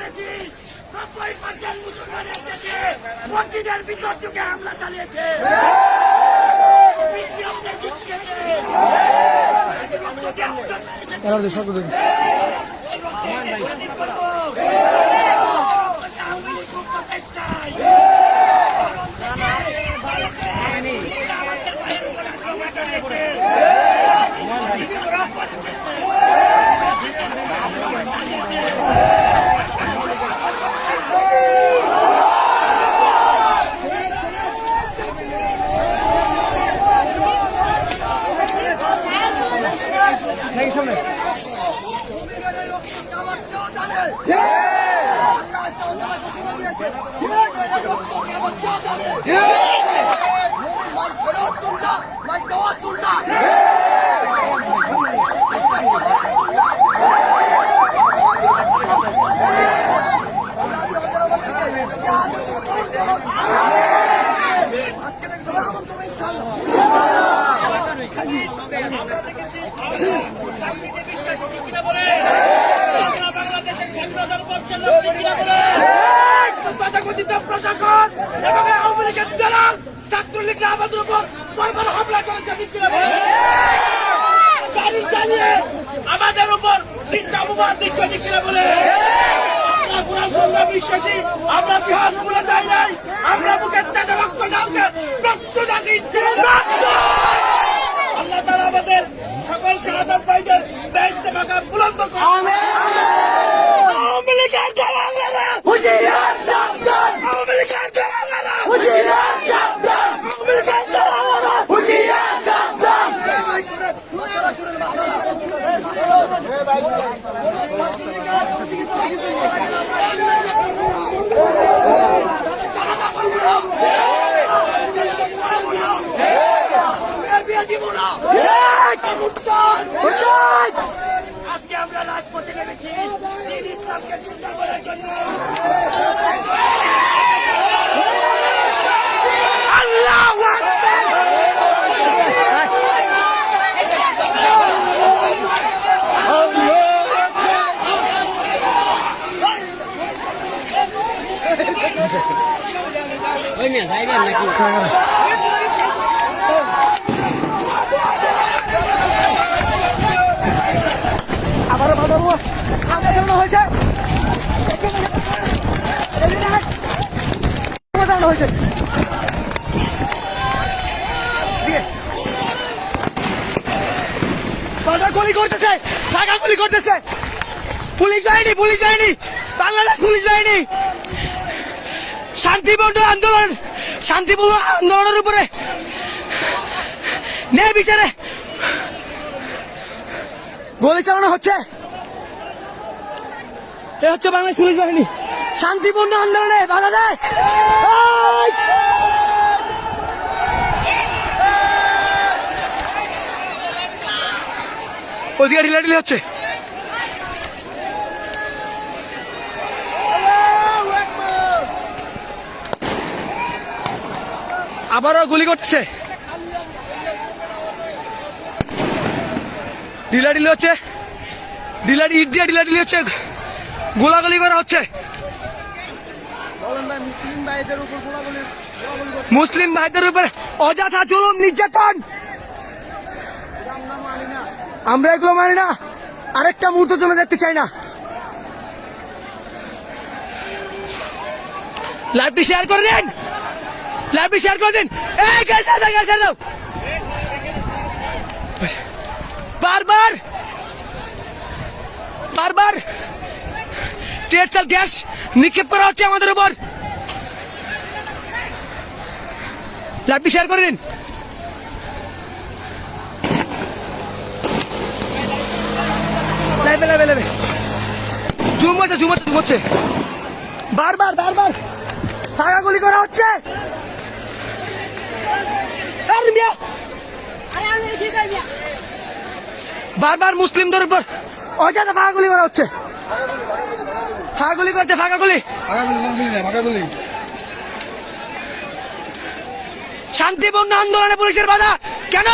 দেখেছি 90% মুসলমানের দেশে মসজিদের ভিতর ঢুকে হামলা চালিয়েছে। প্রশাসন এবং আওয়ামী লীগের দলাল ছাত্রলীগরা আমাদের উপর বর্বর হামলা করেছে, চালিয়ে আমাদের উপর নিন্দাবাদ দিচ্ছে বলে আমরা বিশ্বাসী, আমরা জিহাদ বলে যাই নাই, আমরা বুকের টাকা রক্ত ঢালতে প্রস্তুত আছি। আল্লাহ তাআলা আমাদের সকল শাহাদাত ভাইদের বেহেশতে মাকাম বুলন্দ করুন। আওয়ামী লীগের দলালেরা হুঁশিয়ার সাবধান, আওয়ামী লীগের দলালেরা হুঁশিয়ার সাবধান, আওয়ামী লীগের দলালেরা হুঁশিয়ার সাবধান। আজকে আমরা রাজপথে নেমেছি দিন ইসলামকে চিন্তা করার জন্য। আল্লাহু আকবার। আবারও বাজাবো আগে চালানো হয়েছে, চালানো হয়েছে। গুলি করতেছে, টাকা গুলি করতেছে পুলিশ বাহিনী, বাংলাদেশ পুলিশ বাহিনী। শান্তিপূর্ণ আন্দোলনের উপরে ন্যায় বিচারে গুলি চালানো হচ্ছে। এ হচ্ছে বাংলাদেশ পুলিশ বাহিনী শান্তিপূর্ণ আন্দোলনে বাধা দেয়। ওদিকে ঢিলাঢিলি হচ্ছে। আবারও গুলি করছে, ঢিলাঢিলি হচ্ছে, ইট দিয়ে ঢিলাঢিলি হচ্ছে, গোলাগুলি করা হচ্ছে। মুসলিম ভাইদের উপর অযথা জুলুম নির্যাতন, আমরা এগুলো মানি না, আরেকটা মুহূর্ত জন্য দেখতে চাই না। লাইভটি শেয়ার করে দিন, এই গ্যাস দাও। বারবার টিয়ারশেল গ্যাস নিক্ষেপ করা হচ্ছে আমাদের উপর। লাইভটি শেয়ার করে দিন। জুম হচ্ছে, বারবার ফাঁকা গুলি করা হচ্ছে। বারবার মুসলিমদের উপর অযথা ফাঁকা গুলি করা হচ্ছে, ফাঁকা গুলি। শান্তিপূর্ণ আন্দোলনে পুলিশের বাধা কেন?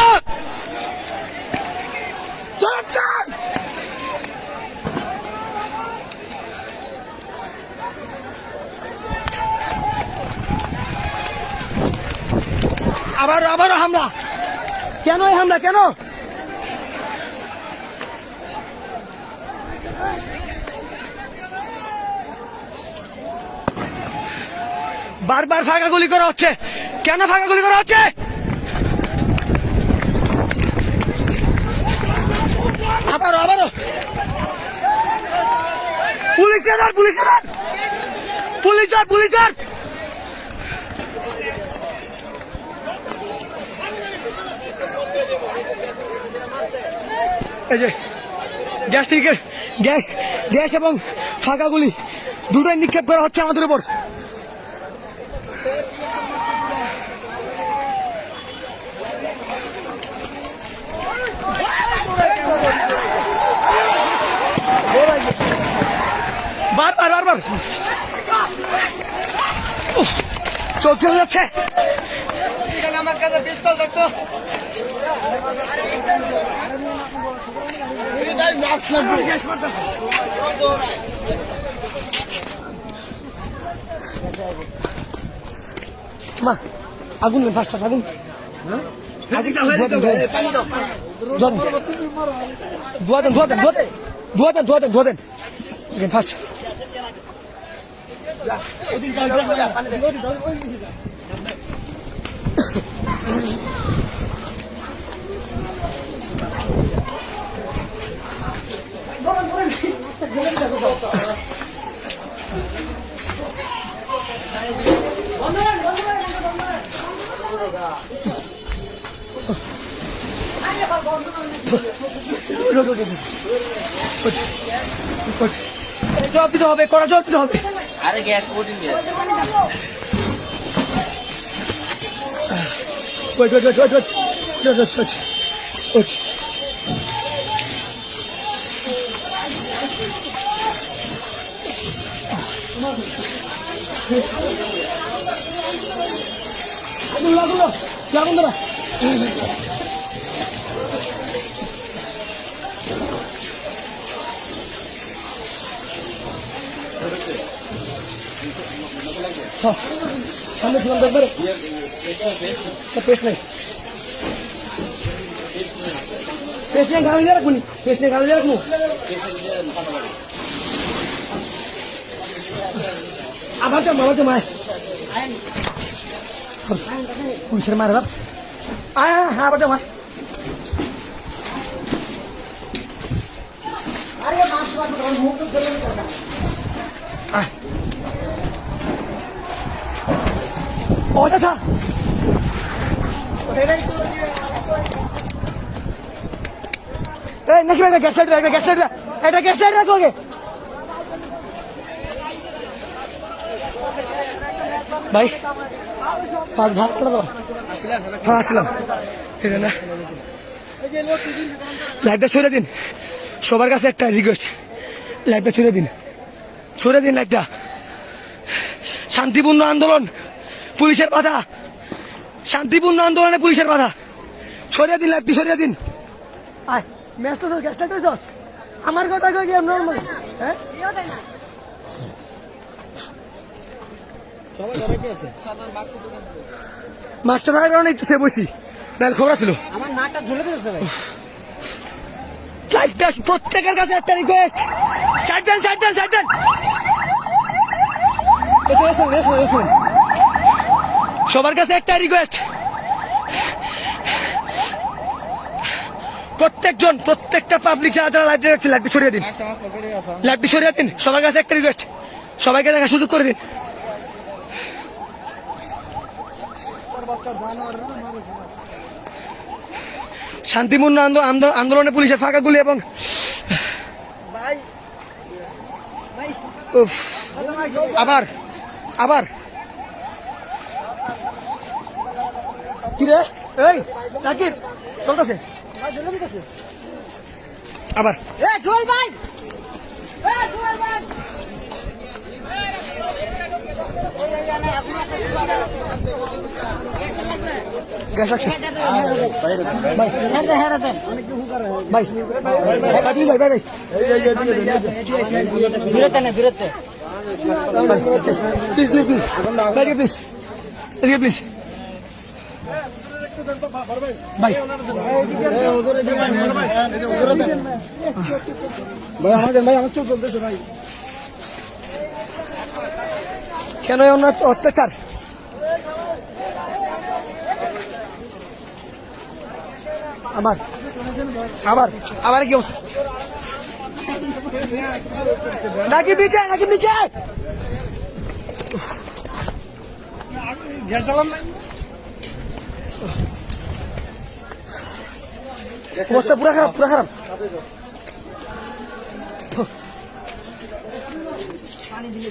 আবারও হামলা। কেন এই হামলা, কেন? বারবার ফাঁকা গুলি করা হচ্ছে, কেন ফাঁকা গুলি করা হচ্ছে? আবারও পুলিশের এই যে গ্যাস এবং ফাঁকা গুলি দুটোই নিক্ষেপ করা হচ্ছে আমাদের উপর। বারবার চোখ চলে যাচ্ছে। আমার কাছে পিস্তল দেখতো, মা আগুন নেই, ফার্স্ট আগুন ধোয়া দেন ফার্স্ট। জবাব দিতে হবে, কড়া জবাব দিতে হবে। আরে গ্যাস কোটিং লাগুন দাদা। সামনে ছিলাম তো একবারে, পেস্ট নেই, পেস্ট নিয়ে গালি দিয়ে রাখবো, পেস্ট নিয়ে গালি দিয়ে রাখবো। আবার তো মায় পুলিশের মারে বাপ, হ্যাঁ আবার তো মায়। ও আচ্ছা নাকি গ্যাস লাইট রাখো আগে ভাই। হ্যাঁ আসলাম, না লাইটটা ছড়ে দিন, সবার কাছে একটা রিকোয়েস্ট, লাইটটা ছড়ে দিন লাইটটা। শান্তিপূর্ণ আন্দোলন, পুলিশের বাধা, শান্তিপূর্ণ আন্দোলনে পুলিশের বাধা, সরিয়ে দিন লাইটটি, সরিয়ে দিন। আমার কথা কই নর্মাল, হ্যাঁ মাস্টার থাকার কারণে একটু সে বসি, তাহলে খবর ছিল। আমার নাকটা ঝুলে দিয়েছে ভাই। লাইটটা প্রত্যেকের কাছে একটা রিকোয়েস্ট, সাইড দেন। সবার কাছে একটা রিকোয়েস্ট, প্রত্যেকটা পাবলিক যারা লাইট রাখছে লাইটটি ছড়িয়ে দিন, লাইটটি ছড়িয়ে দিন। সবার কাছে একটা রিকোয়েস্ট, সবাইকে দেখার সুযোগ করে দিন। শান্তিপূর্ণ আন্দোলনে পুলিশের ফাঁকা গুলি এবং আবার কি রে, এই নাকি চলতেছে আবার গ্যাস আছে প্লিজ ভাই কেন অত্যাচার? আমার আবার আবার কি অবস্থা? নাকি নিচে অবস্থা পুরা খারাপ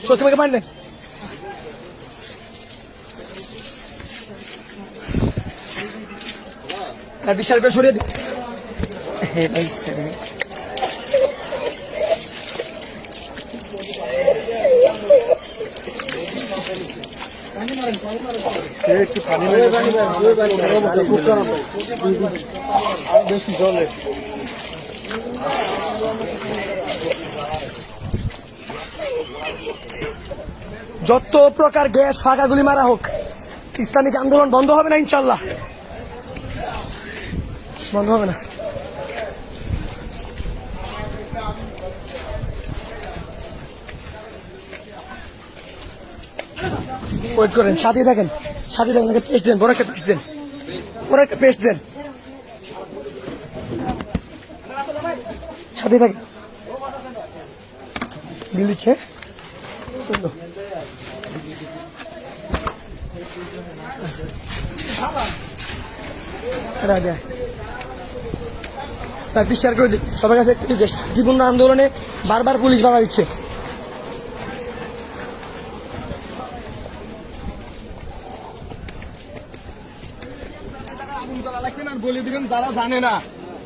সত্যি আমাকে পানি দেন। আর বিশাল করে সরিয়ে দিন। যত প্রকার গ্যাস ফাঁকা গুলি মারা হোক, ইসলামিক আন্দোলন বন্ধ হবে না, ইনশাল্লাহ বন্ধ হবে না। ওয়েট করেন, সাথে থাকেন পেস্ট দেন, বড় একটা পেস্ট দেন, সাথে থাকেন। বিল দিচ্ছে শেয়ার করে দিন সবার কাছে। শান্তিপূর্ণ আন্দোলনে বারবার পুলিশ বাধা দিচ্ছে। বলে দিবেন যারা জানে না,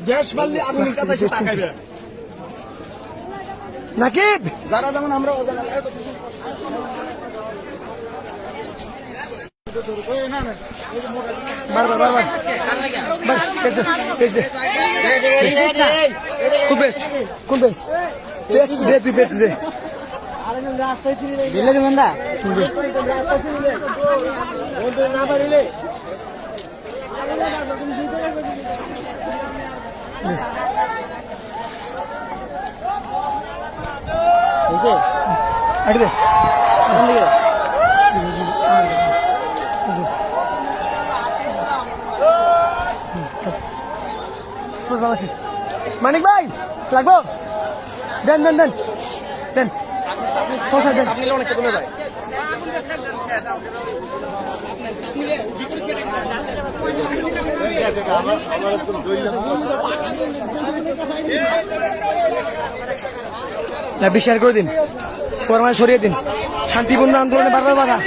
গ্যাস মারলে আগুনের কাছে এসে তাকাইবে নাকি যারা যেমন আমরা মানিক ভাই লাগবো, দেন দেন দেন দেন অনেকটা কমে যায়। শেয়ার করে দিন, সবার মাঝে ছড়িয়ে দিন। শান্তিপূর্ণ আন্দোলনে বারবার বাধা।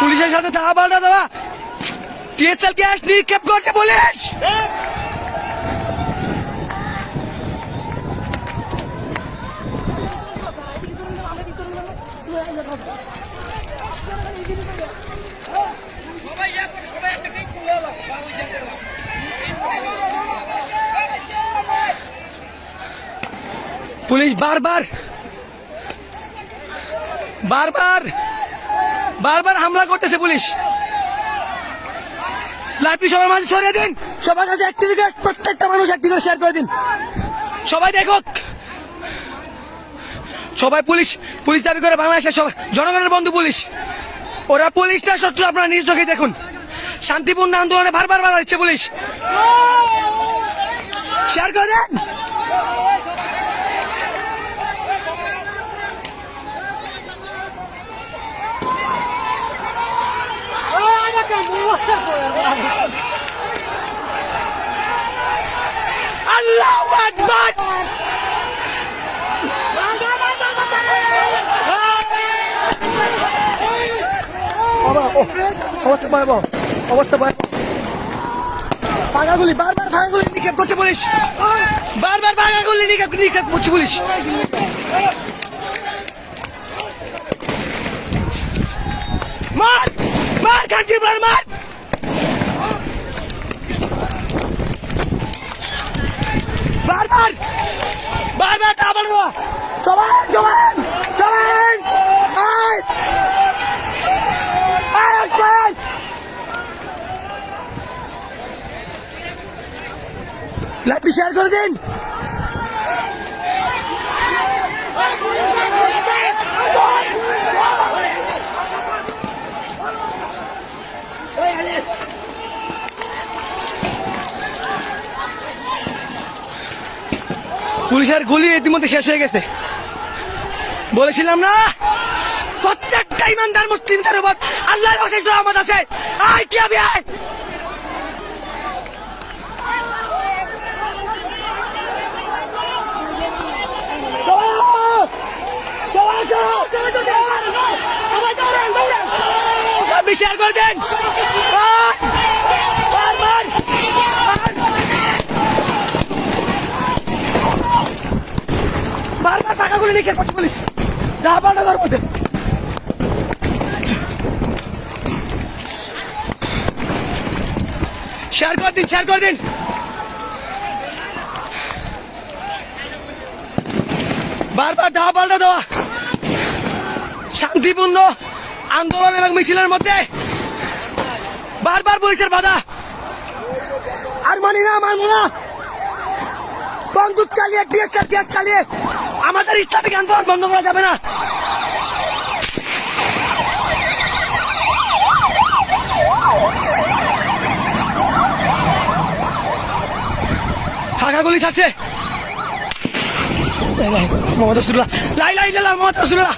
পুলিশের সাথে দেখা পাল্টা দেওয়া, টিএসএল গ্যাস নিক্ষেপ করছে পুলিশ। পুলিশ বারবার হামলা করতেছে। পুলিশ লাঠি সবার মাঝে ছড়িয়ে দিন, সবার কাছে একটি রিকোয়েস্ট, প্রত্যেকটা মানুষ একটি করে শেয়ার করে দিন, সবাই দেখুক। সবাই পুলিশ দাবি করে বাংলাদেশের সবাই জনগণের বন্ধু পুলিশ। ওরা পুলিশটা শত্রু, আপনারা নিজ চোখে দেখুন। শান্তিপূর্ণ আন্দোলনে বারবার বাধা দিচ্ছে পুলিশ। শেয়ার করে দেন। আল্লাহু আকবার। বাবা ও অবস্থা ভয়াবহ, অবস্থা ভয়াবহ। ভাগাগুলি বারবার ভাগাগুলি নিক্ষেপ করছে পুলিশ, বারবার ভাগাগুলি নিক্ষেপ করছে পুলিশ। মার মার কাটি মার মার বারবার বারবার আবার সবাই সবাই সবাই আয় আয় আসবেন। লাইভটি শেয়ার করে দিন। পুলিশের গুলি ইতিমধ্যে শেষ হয়ে গেছে। বলেছিলাম না প্রত্যেকটা ইমানদার মুসলিমদের উপর আল্লাহর অশেষ রহমত আছে। আয় কি আবি আয় শেয়ার করে দেন। বারবার টাকাগুলি নিয়ে করছে পুলিশ, যা পাল্টার মধ্যে শেয়ার করে দিন, শেয়ার করে দিন। বারবার ধাওয়া পাল্টা দেওয়া, শান্তিপূর্ণ আন্দোলন এবং মিছিলের মধ্যে বারবার পুলিশের বাধা। আর মানি না, মানব না। বন্দুক চালিয়ে গ্যাস চালিয়ে আমাদের ইসলামিক আন্দোলন বন্ধ করা যাবে না। ফাঁকা গুলি ছাড়ছে। মোহাম্মদ রাসূলুল্লাহ, লা ইলাহা ইল্লাল্লাহ মুহাম্মদ রাসূলুল্লাহ।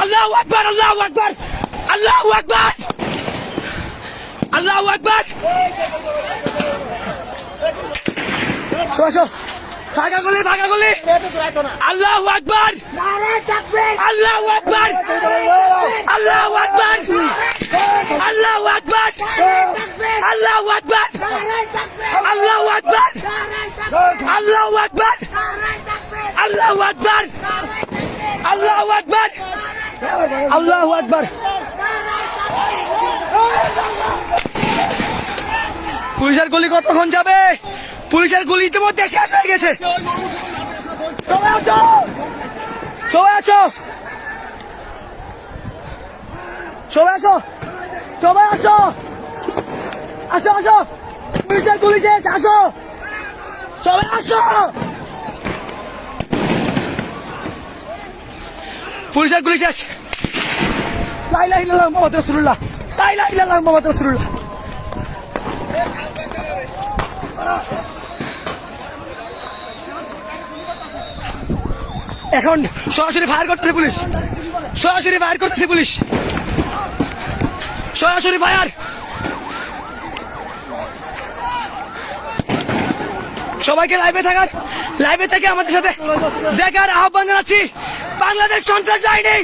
আল্লাহু আকবার, আল্লাহু আকবার, আল্লাহু আকবার, আল্লাহু আকবার। ফাঁকা গুলি, ফাঁকা গুলি। আল্লাহু আকবার, আল্লাহু আকবার, আল্লাহু আকবার, আল্লাহু আকবার, আল্লাহু আকবার, আল্লাহু আকবার, আল্লাহু আকবার, আল্লাহু আকবার, আল্লাহু আকবার, আল্লাহু আকবার। পুলিশের গুলি কতক্ষণ যাবে? পুলিশের গুলি ইতিমধ্যে শেষ হয়ে গেছে। সবাই আসো, সবাই আসো, সবাই আসো, সবাই আসো, আসো আসো, পুলিশের গুলি শেষ, আসো সবাই আসো। পুলিশের গুলি শেষ। লা ইলাহা ইল্লাল্লাহ মুহাম্মাদুর রাসূলুল্লাহ, লা ইলাহা ইল্লাল্লাহ মুহাম্মাদুর রাসূলুল্লাহ। এখন সরাসরি ফায়ার করতেছে পুলিশ, সরাসরি ফায়ার করতেছে পুলিশ, সরাসরি ফায়ার। সবাইকে লাইভে থেকে আমাদের সাথে দেখার আহ্বান জানাচ্ছি। বাংলাদেশ সন্ত্রাস বাহিনী,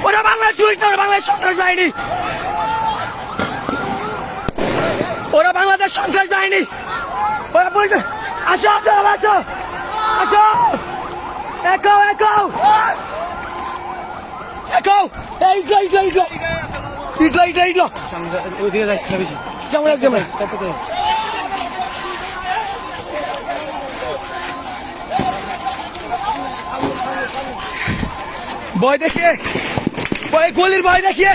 ওরা বাংলাদেশ পুলিশ, ওরা বাংলাদেশ সন্ত্রাস বাহিনী, ওরা বাংলাদেশ সন্ত্রাস বাহিনী, ওরা পুলিশ। আসো আসো আসো আসো, একো একো একো, এইগুলো এইগুলো এইগুলো এইগুলো এইগুলো এইগুলো ওইদিকে যাচ্ছে না বেশি, যেমন একদম ভয় দেখিয়ে, গুলির ভয় দেখিয়ে,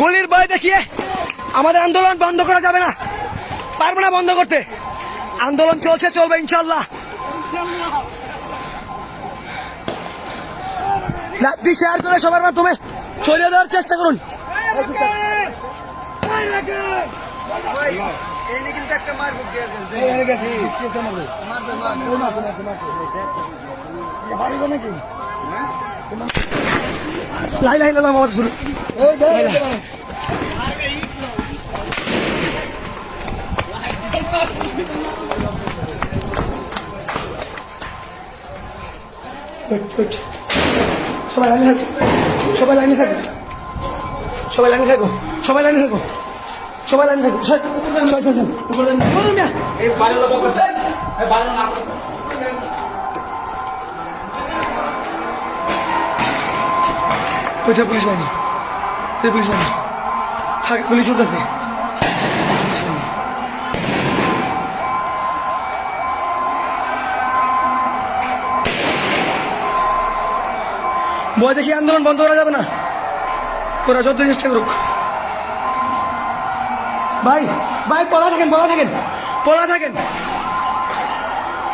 গুলির ভয় দেখিয়ে আমাদের আন্দোলন বন্ধ করা যাবে না, পারবো না বন্ধ করতে। আন্দোলন চলছে, চলবে ইনশাল্লাহ। লাইভটি শেয়ার করে সবার মাধ্যমে ছড়িয়ে দেওয়ার চেষ্টা করুন। লা ইলাহা ইল্লাল্লাহ মুহাম্মাদুর রাসূলুল্লাহ। ওয়েট সবাই লাইনে থাকো সবাই লাইনে থাকো সবাই লাইনে থাকো সবাই লাইনে থাকো সবাই লাইনে থাকো ওইটা পুলিশ বাহিনী পুলিশ বাহিনী থাকে পুলিশ উঠতেছে ভয় দেখি আন্দোলন বন্ধ করা যাবে না ওরা যত চেষ্টা করুক ভাই ভাই পলা থাকেন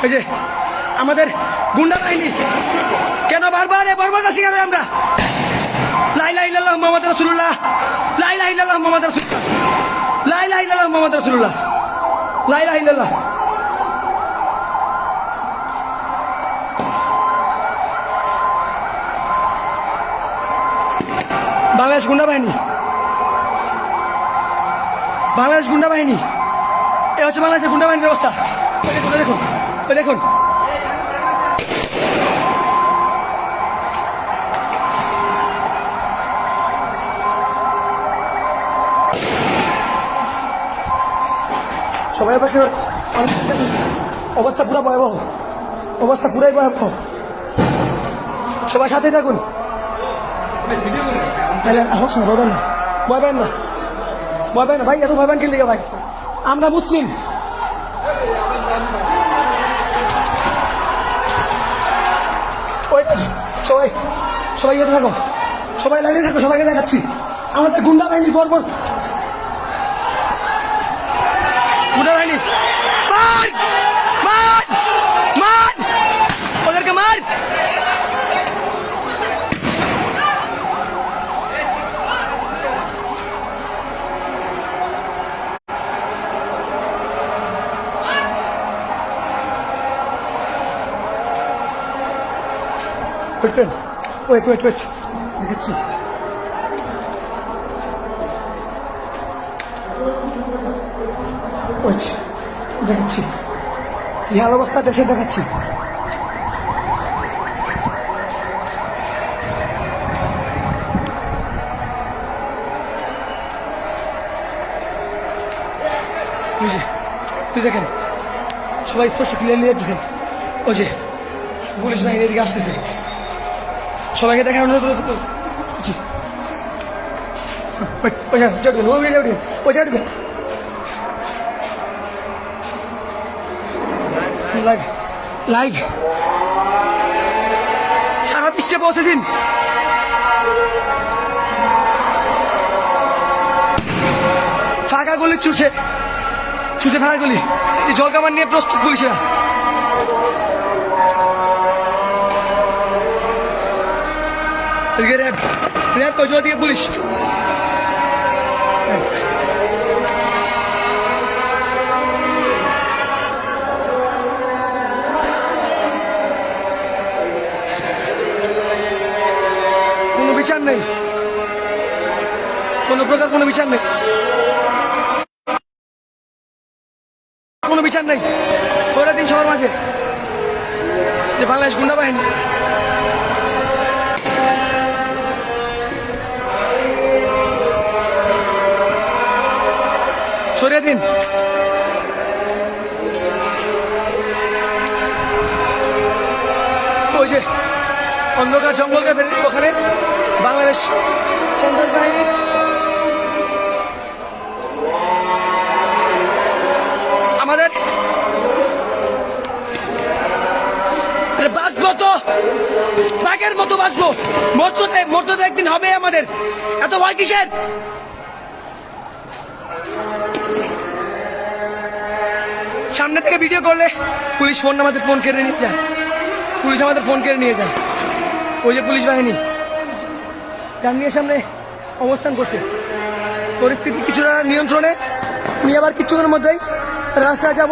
এই যে আমাদের গুন্ডা বাহিনী কেন বারবার বর্বরতা শিকার আমরা লা ইলাহা ইল্লাল্লাহ মুহাম্মাদুর রাসূলুল্লাহ লা ইলাহা ইল্লাল্লাহ মুহাম্মাদুর রাসূলুল্লাহ লা ইলাহা ইল্লাল্লাহ মুহাম্মাদুর রাসূলুল্লাহ লা ইলাহা ইল্লাল্লাহ বাংলাদেশ গুন্ডা বাহিনী এ হচ্ছে বাংলাদেশের গুন্ডা বাহিনীর অবস্থা দেখুন দেখুন সবাই অবস্থা পুরো ভয়াবহ পুরাই ভয়াবহ সবাই সাথে থাকুন ভয় পাবেন না ভাই এত ভয় পান কি লিখে ভাই আমরা মুসলিম সবাই ইয়েতে থাকো সবাই লাইনে থাকো সবাইকে দেখাচ্ছি আমাদের গুন্ডা বাহিনী বর্বর গুন্ডা বাহিনী মার ওদেরকে মার ওয়েট দেখাচ্ছি কি হাল অবস্থা দেশে দেখাচ্ছি তুই দেখেন সবাই স্পষ্ট ক্লিয়ারলি দেখতেছেন ওই যে পুলিশ বাহিনী এদিকে আসতেছে সবাইকে দেখা অনুরোধ করছি লাইভ সারা বিশ্বে পৌঁছে দিন ফাঁকা গলি চুষে ফাঁকা গলি জলকামান নিয়ে প্রস্তুত পুলিশেরা র্যাব কয়জন দিয়ে পুলিশ কোনো বিচার নেই কোনো প্রকার কোনো বিচার নেই ওরা দিন সবার মাঝে যে বাংলাদেশ গুন্ডা বাহিনী সরিয়ে দিন ওই যে অন্ধকার জঙ্গলকে ওখানে বাংলাদেশ সন্ত্রাস বাহিনী আমাদের বাঁচবো তো বাঘের মতো বাঁচবো মরতে তো একদিন হবে আমাদের এত ভয় কিসের সামনে থেকে ভিডিও করলে পুলিশ আমাদের ফোন কেড়ে নিয়ে যায় ওই যে পুলিশ বাহিনী যার নিয়ে সামনে অবস্থান করছে পরিস্থিতি কিছুটা নিয়ন্ত্রণে আমি আবার কিছুক্ষণের মধ্যেই রাস্তায় যাব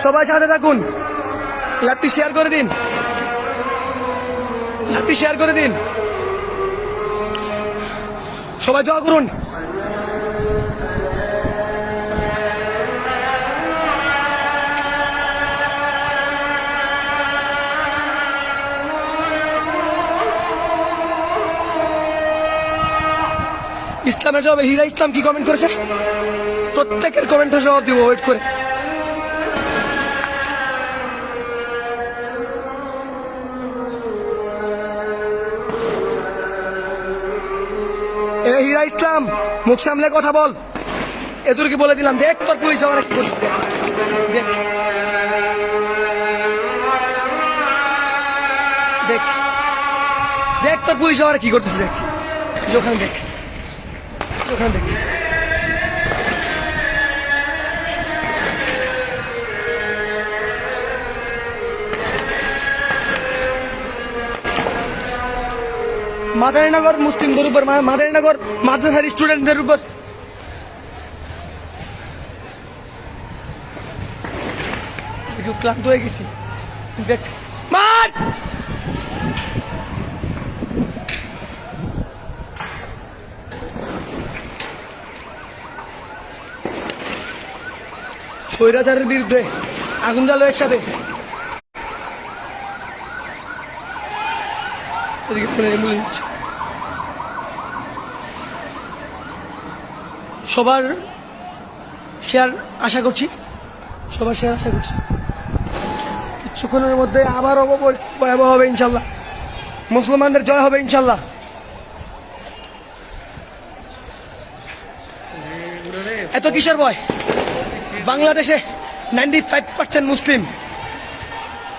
সবাই সাথে থাকুন লাইভটি শেয়ার করে দিন সবাই দোয়া করুন ইসলামের জবাবে হীরা ইসলাম কি কমেন্ট করেছে? প্রত্যেকের কমেন্টের জবাব দিব, ওয়েট করে। এ হীরা ইসলাম, মুখ সামলে কথা বল। এদেরকে বলে দিলাম, দেখ তোর পুলিশ আমার কি করছে, দেখ দেখ দেখ তোর পুলিশ আমার কি করতেছে, দেখ ওখানে, দেখ ওখানে, দেখ মাদারীনগর মুসলিমদের উপর, মাদারীনগর মাদ্রাসার স্টুডেন্টদের উপর একটু ক্লান্ত হয়ে গেছি, দেখ মার। স্বৈরাচারের বিরুদ্ধে আগুন জ্বালো একসাথে। সবার শেয়ার আশা করছি, সবার শেয়ার আশা করছি। কিছুক্ষণের মধ্যে আবার ভয়াবহ হবে ইনশাল্লাহ, মুসলমানদের জয় হবে ইনশাল্লাহ। এত কিসের ভয়? বাংলাদেশে 95% মুসলিম।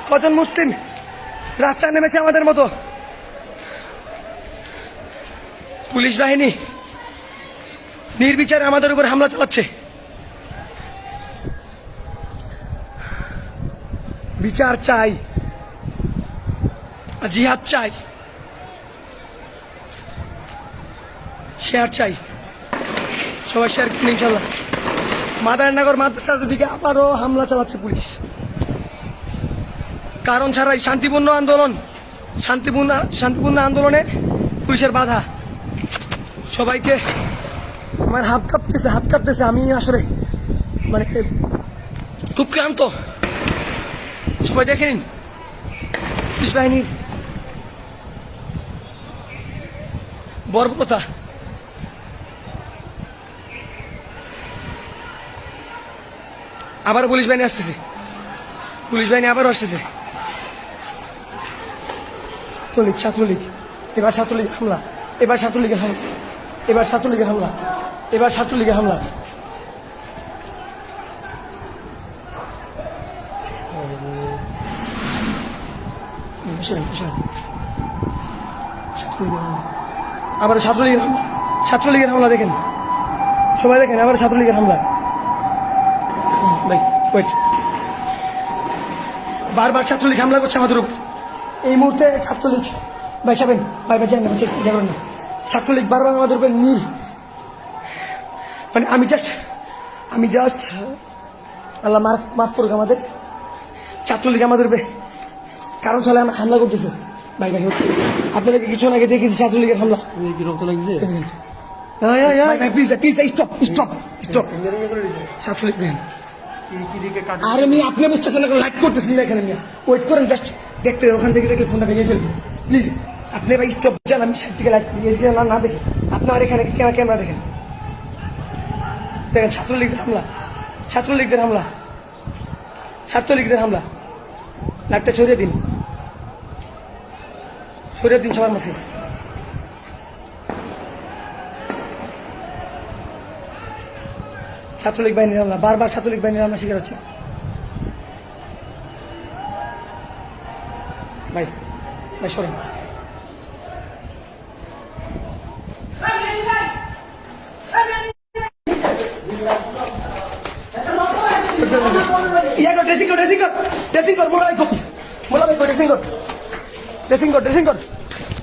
কজন মুসলিম রাস্তায় নেমেছে আমাদের মতো? পুলিশ বাহিনী নির্বিচারে আমাদের উপর হামলা চালাচ্ছে। বিচার চাই, জিহাদ চাই, শেয়ার চাই, সবাই শেয়ার করুন ইনশাল্লাহ। মাদারীনগর মাদ্রাসার দিকে আবারও হামলা চালাচ্ছে পুলিশ, কারণ ছাড়াই। শান্তিপূর্ণ আন্দোলন, শান্তিপূর্ণ আন্দোলনে পুলিশের বাধা। সবাইকে, আমার হাত কাঁপতেছে, আমি আসলে মানে খুব ক্লান্ত। সবাই দেখে নিন পুলিশ বাহিনীর বর্বরতা। আবার পুলিশ বাহিনী আসতেছে, পুলিশ বাহিনী আবার আসতেছে। ছাত্রলীগ, এবার ছাত্রলীগের হামলা, এবার ছাত্রলীগের হামলা, এবার ছাত্রলীগের হামলা, এবার ছাত্রলীগের হামলা। আবার ছাত্রলীগের হামলা, ছাত্রলীগের হামলা দেখেন, সবাই দেখেন, আবার ছাত্রলীগের হামলা। ভাই ওয়েট, বারবার ছাত্রলীগ হামলা করছে আমাদের উপর। এই মুহূর্তে ছাত্রলীগ, ভাই সাবেন, ভাই ভাই যান না, যাবেন না। ছাত্রলীগ বারবার আমাদের উপর মানে আমি জাস্ট আল্লাহ মাফ করুক আমাদের। ছাত্রলীগ আমাদের কারণ ছাড়া আমার হামলা করতেছে। ভাই ভাই আপনাদেরকে কিছু আগে দেখেছি ছাত্রলীগের হামলা। ছাত্রলীগ দেখেন, আরে আমি আপনি বুঝতেছেন, লাইট করতেছেন না এখানে, ওয়েট করেন, জাস্ট দেখতে, ওখান থেকে দেখলে ফোনটা ভেঙে ফেলবে প্লিজ। আপনি ভাই স্টপ যান, আমি সাইড থেকে লাইট না দেখি, আপনার এখানে ক্যামেরা দেখেন, দেখেন ছাত্রলীগদের হামলা, ছাত্রলীগদের হামলা, ছাত্রলীগদের হামলা। লাইটটা সরিয়ে দিন, সরিয়ে দিন সবার মাঝে। ছাত্রলীগ বাহিনীর হামলা, বারবার ছাত্রলীগ বাহিনীর হামলা শিকার হচ্ছে। ভাই ভাই সরেন,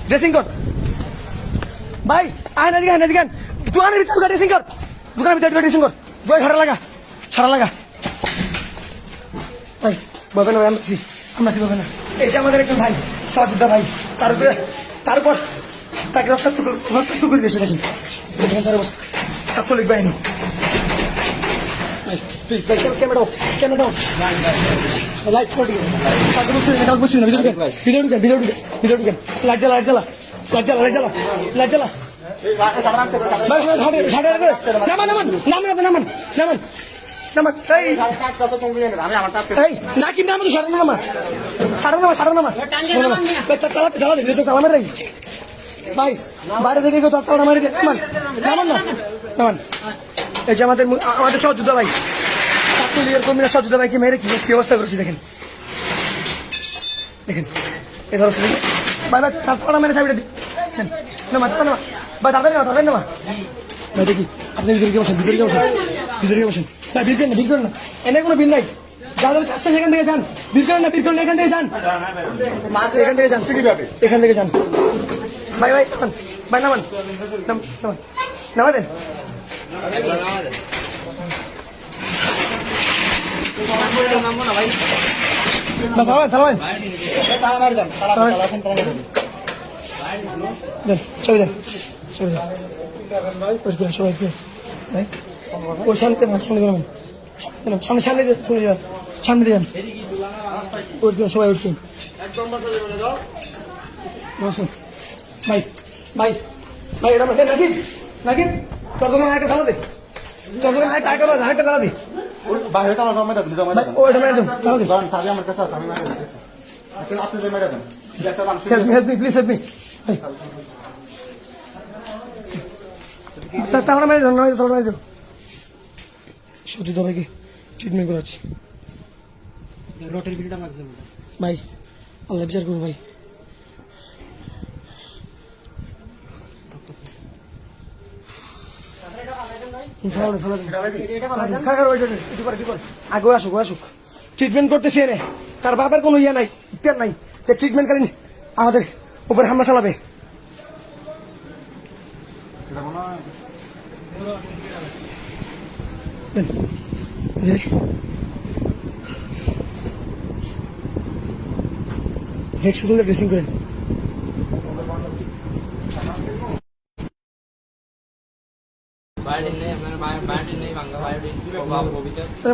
ড্রেসিং কর, ভাই আয় না দিকে, দোকানের ভিতরে ড্রেসিং কর, দোকানের ভিতরে ড্রেসিং কর, বই সারা লাগা। ভাই বলবেন না, আমরা বলবেন না। এই যে আমাদের একজন ভাই, সহযোদ্ধা ভাই, তারপর তাকে রক্তাক্ত করে দিয়েছে। দেখেন তার অবস্থা, ছাত্রলীগ বাহিনী। প্লিজ ভাই ক্যামেরা অফ, লাইট করে দিন, ভিডিও ঢুকেন, লাইট জ্বালা, ভাই সাড়ে নামান নামান নামান নামান নামান নামান এই এই নাকি নাম তো সাড়ে নামা সাড়ে নামা চালাতে চালাতে তো তালা মারে ভাই বাইরে থেকে কেউ তালা মারি দে নামান নামান না নামান এই যে আমাদের সহযোদ্ধা ভাই ছাত্রলীগের কর্মীরা সহযোদ্ধা ভাইকে মেরে কি অবস্থা করেছি দেখেন দেখেন এই ধরো ভাই ভাই তালা মেরে সাবিটা দিন নামা নামা ভাই তাড়াতাড়ি নামা ভাই দেখি আপনি ভিতরে বসেন ভাই বিল করেন না এনে কোনো বিল নাই যাদের কাছে সেখান থেকে যান বিল করেন না এখান থেকে যান এখান থেকে যান ভাই নামান নামা দেন চলে যান সবাই ওই সামনে দিয়ে যান উঠবেন সবাই উঠবেন ভাই এটা নাকি তোর দোকান একটা তালা দে তোর দোকান একটা তালা দে ওইটা মেরে দেন তালা দে help me please help me তালা মেরে দেন তালা মেরে দেন সত্যি তো ভাইকে ট্রিটমেন্ট করাচ্ছি ভাই আল্লাহ বিচার করবো ভাই আগে আসুক ট্রিটমেন্ট করতেছে রে তার বাবার কোনো ইয়ে নাই ইত্যার নাই যে ট্রিটমেন্টকালীন আমাদের উপরে হামলা চালাবে ড্রেসিং করেন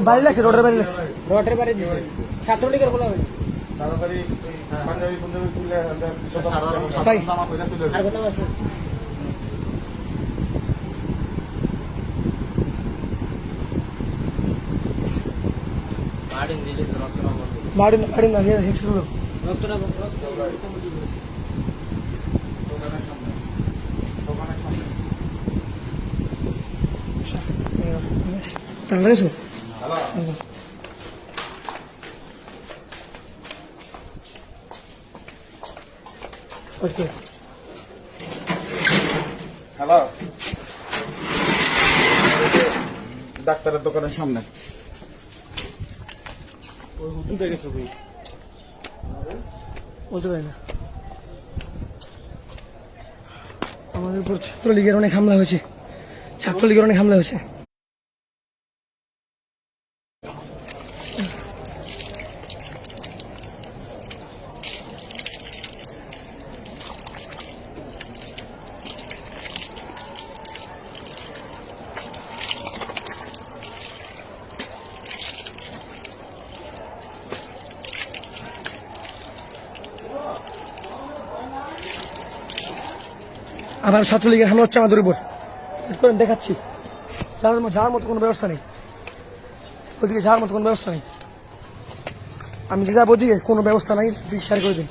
বাইরে লাগছে রোডের বাইরে লাগছে দিচ্ছে ছাত্রলীগের বলা হবে ভাই আর কথা আছে বাড়ি না হেক্সিস তাহলে গেছো ওকে হ্যালো ডাক্তারের দোকানের সামনে বলতে পারি না আমাদের উপর ছাত্রলীগের অনেক হামলা হয়েছে আবার ছাত্রলীগের হামলা হচ্ছে আমাদের উপর করেন দেখাচ্ছি যাওয়ার মতো কোনো ব্যবস্থা নেই ওদিকে যাওয়ার মতো কোনো ব্যবস্থা নেই আমি যে যাবো ওদিকে কোনো ব্যবস্থা নাই শেয়ার করে দিন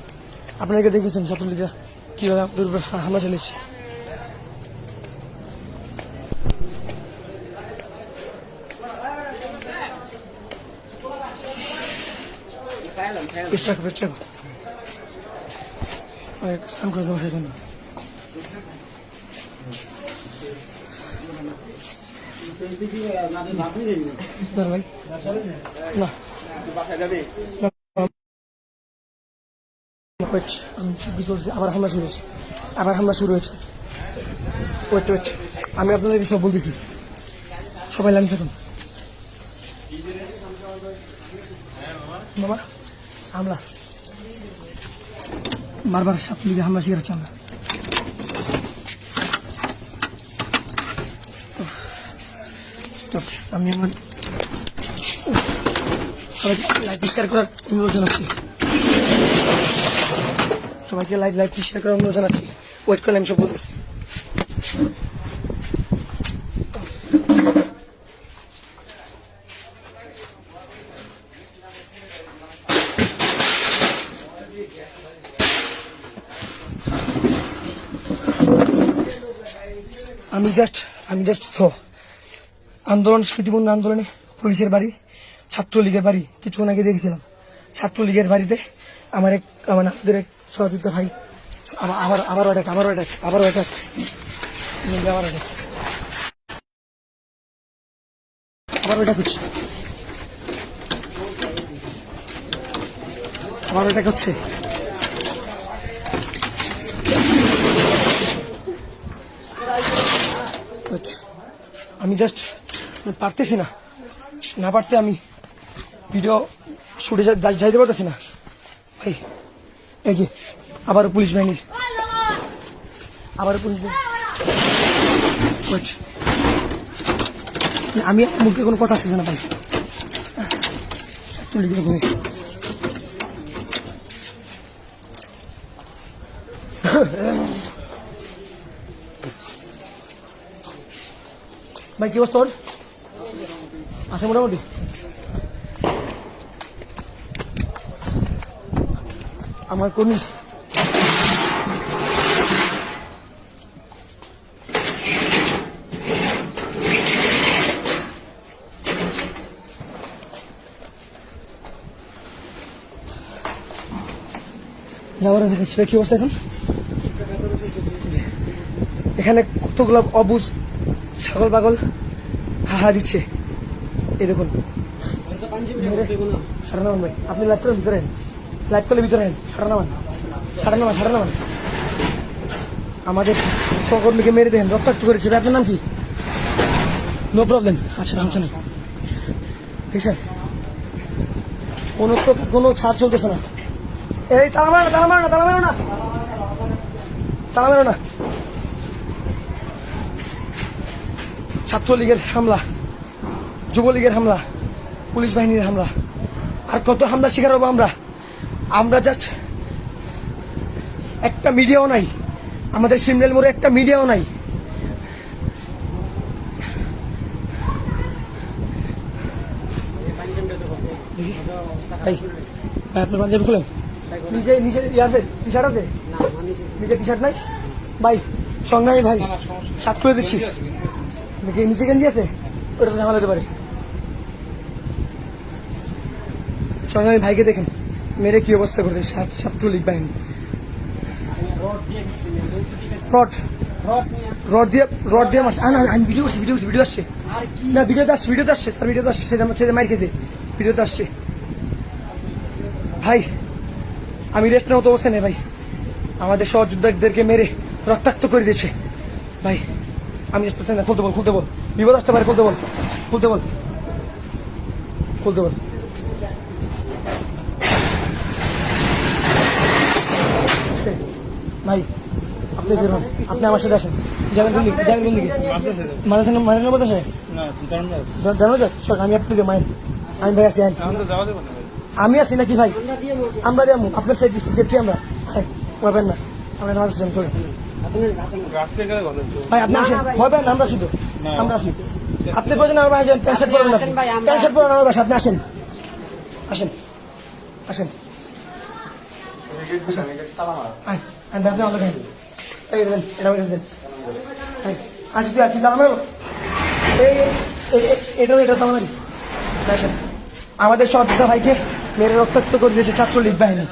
আপনাকে দেখেছেন ছাত্রলীগরা কীভাবে আমাদের উপর হামলা চালিয়েছে স্নান করে দেওয়ার জন্য ভাই না আবার হামলা শুরু হয়েছে আমি আপনাদের সব বলতেছি সবাই লাইন থাকুন বাবা হামলা বারবার ছাত্রলীগের হামলা শিখে যাচ্ছে আমরা আমি আমার লাইট শেয়ার করার অনুরোধ জানাচ্ছি সবাইকে লাইট শেয়ার করার অনুরোধ জানাচ্ছি ওয়েট করেন আমি সব বলতেছি আমি জাস্ট তো আন্দোলন স্মৃতিপূর্ণ আন্দোলনে পুলিশের বাড়ি, ছাত্রলীগের বাড়ি কিছুক্ষণ আগে দেখেছিলাম। ছাত্রলীগের বাড়িতে আমার আমাদের এক সহযোদ্ধা ভাই আবারও অ্যাটাক হচ্ছে। আমি জাস্ট পারতেছি না পারতে আমি ভিডিও শুটে যাইতে পারতেছি না ভাই। এই যে আবারও পুলিশ বাহিনীর আমি মুখে কোনো কথা আসছে না ভাই। ভাই কি অবস্থা আছে মোটামুটি? আমার কর্মী কি অবস্থা এখন? এখানে কতগুলো অবুজ ছাগল পাগল হাহা দিচ্ছে। এই দেখুন সারানামান ভাই, আপনি লাইভ করেন ভিতরে, লাইভ করলে ভিতরে সারানামান আমাদের সহকর্মীকে মেরে দেখেন, রক্তাক্ত করেছে। আপনার নাম কি? নো প্রবলেম, আচ্ছা সমস্যা নেই। দেখছেন কোনো ছাড় চলতেছে না। এই তালা মারো না। ছাত্রলীগের হামলা, যুবলীগের হামলা, পুলিশ বাহিনীর হামলা, আর কত হামলা শিকার হবো আমরা জাস্ট একটা মিডিয়াও নাই, আমাদের সিমরেল মোড়ে একটা মিডিয়াও নাই। আপনার পাঞ্জাবি খুলেন, নিজের টি শার্ট আছে? নিজের টি শার্ট নাই ভাই, সঙ্গে ভাই সাত করে দিচ্ছি। নিচে গেঞ্জি আছে, ওটা তো ঝামেলা হতে পারে। সঙ্গে ভাইকে দেখেন মেরে কি অবস্থা করছে ছাত্রলীগ বাহিনী। রড দিয়ে মারছে। আমি ভিডিও আসছে না, ভিডিওতে আসছে সে মার খেতে ভিডিওতে আসছে। ভাই আমি রেস্ট নেওয়ার মতো অবস্থা নেই ভাই, আমাদের সহযোদ্ধাদেরকে মেরে রক্তাক্ত করে দিয়েছে ভাই। আমি খুলতে বল, বিপদ আসতে পারে, খুলতে বল। ভাই আপনি বেরোন, আপনি আমার সাথে আসেন। যাবেন কোন দিকে? মাঝে বলতেছে জানো যাক, চল আমি আপনাকে আমি ভাই আছি, আমি আছি নাকি ভাই? আমরা যাবো আপনার সেফটি, আমরা পাবেন না, আমরা চলে ভাই। আপনি আসেন, হবে না, আমরা আছি। আপনি প্রয়োজন আমার বাসায় প্যান্ট শার্ট পরবেন, আমার বাসা। আপনি আসেন। আপনি ভালো খান, এটা কি তালা মারো? এটা তালা মারিস। আমাদের সহযোদ্ধা ভাইকে মেরে রক্তাক্ত করে দিয়েছে ছাত্রলীগ বাহিনী,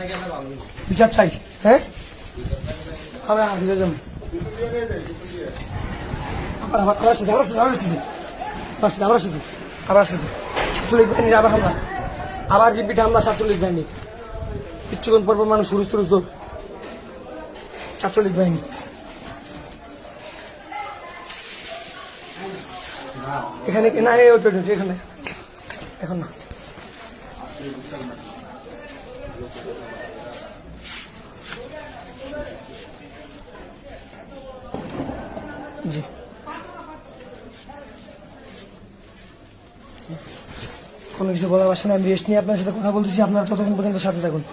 বিচার চাই। হ্যাঁ ছাত্রলীগ বাহিনীর আবার হামলা, আবার রিপিট হামলা ছাত্রলীগ বাহিনীর। কিছুক্ষণ পর মানুষ হুরুস ছাত্রলীগ বাহিনী। এখানে না, এখানে এখন না। জি কোনো কিছু বলার আসে না, আমি রেস্ট নিয়ে আপনার সাথে কথা বলতেছি। আপনারা ততক্ষণ পর্যন্ত সাথে থাকুন।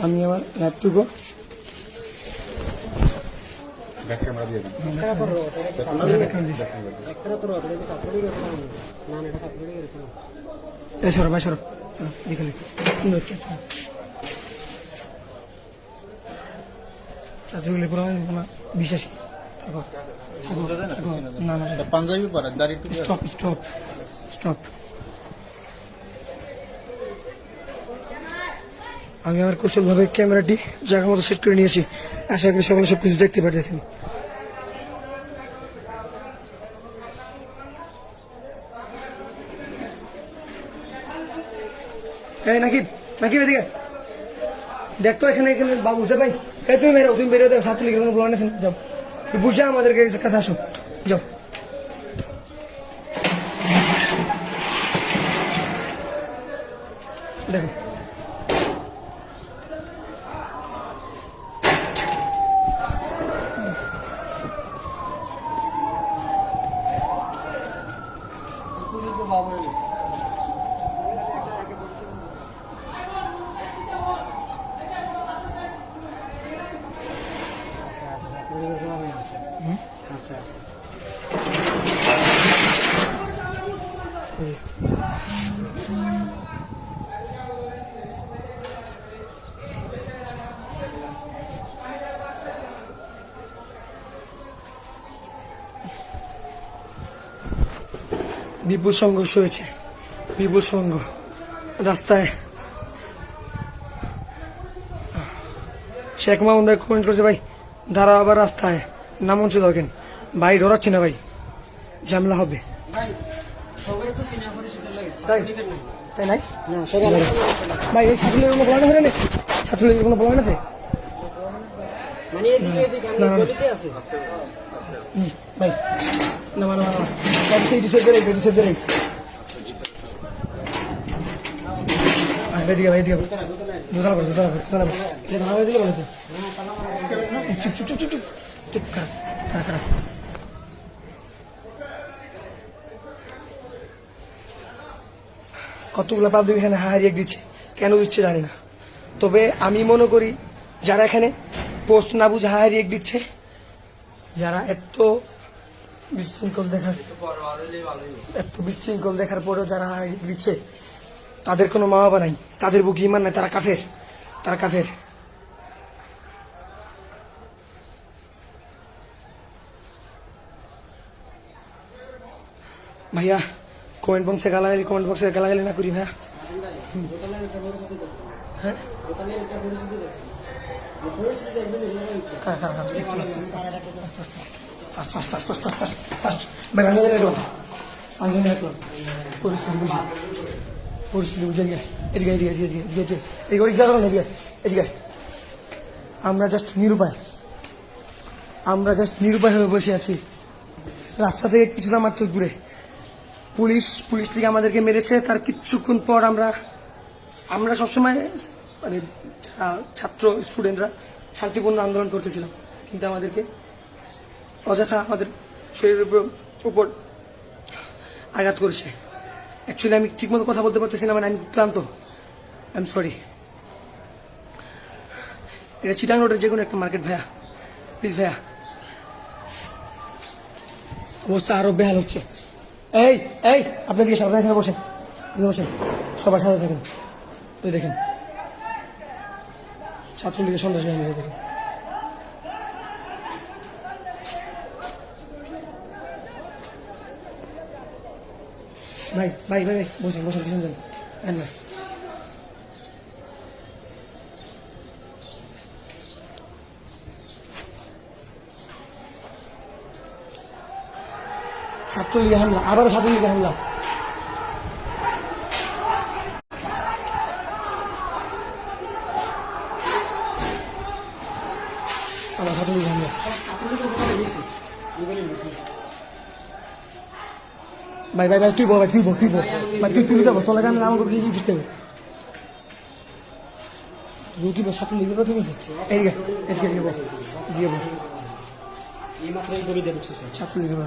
আমি আমার ল্যাপটপ সরো ভাই, সরো এখানে সুন্দর হচ্ছে ছাত্রগুলি পুরো বিশ্বাসী না না পাঞ্জাবি পরে দাড়ি স্টপ স্টপ স্টপ আমি আমার কৌশলভাবে ক্যামেরাটি জায়গা মতো সেট করে নিয়েছি আশা করি সকলে সবকিছু দেখতে পারতেছেন এই নাকিব নাকিব এদিকে দেখ তো এখানে এখানে বাবু বুঝে ভাই এই তুমি বেরো দেখ ছাত্রলীগের কোনো ব্লগ আছে যাও বুঝে আমাদেরকে কাছে আসো যাও দেখো বিপুল সংঘর্ষ হয়েছে বিপুল সংঘ রাস্তায় শেখ মাহমুদ ভাই কমেন্ট করছে ভাই দাঁড়া আবার রাস্তায় নামঞ্চ দরকার ভাই ডরাচ্ছে না ভাই ঝামেলা হবে তাই নাই ভাই এই ছাত্রলীগের কোনো বলান আছে ছাত্রলীগের কোনো বলান আছে ভাই না মানে কতগুলো পাবলিক এখানে হারিয়ে দিচ্ছে কেন দিচ্ছে জানি না তবে আমি মনে করি যারা এখানে পোস্ট না বুঝে হারিয়ে দিচ্ছে যারা এত বিশৃঙ্খল দেখার পরেও যারা দিচ্ছে তাদের কোনো মা বাবা নাই তাদের বুকে ইমান নাই তারা কাফের ভাইয়া কমেন্ট বক্সে গালাগালি না করি ভাইয়া হ্যাঁ পরিস্থিতি বুঝে এদিকে আমরা জাস্ট নিরুপায় হয়ে বসে আছি রাস্তা থেকে কিছুটা মাত্র দূরে পুলিশ থেকে আমাদেরকে মেরেছে তার কিছুক্ষণ পর আমরা সবসময় মানে ছাত্র স্টুডেন্টরা শান্তিপূর্ণ আন্দোলন করতেছিলাম কিন্তু আমাদেরকে অযথা আমাদের শরীরের উপর আঘাত করেছে অ্যাকচুয়ালি আমি ঠিকমতো কথা বলতে পারতেছি না মানে আমি ক্লান্ত আই এম সরি এটা চিটাং রোডের যে কোনো একটা মার্কেট ভাইয়া প্লিজ ভাইয়া অবস্থা আরো বেহাল হচ্ছে এই আপনি দিয়ে সবাই এখানে বসেন সবার সাথে থাকেন ওই দেখেন ছাত্রলীগের সন্ত্রাস বাহিনী দেখেন ভাই বসেন যান ভাই ছাত্রলীগের হামলা আবারও ছাত্রলীগের হামলা আমার ছাত্রলীগের হামলা ভাই তুই বল তুই যাবো তোলা আমি আমাকে ফিরতে হবে রুটি বা ছাত্রলীগের কথা বলছে এদিকে ছাত্রলীগের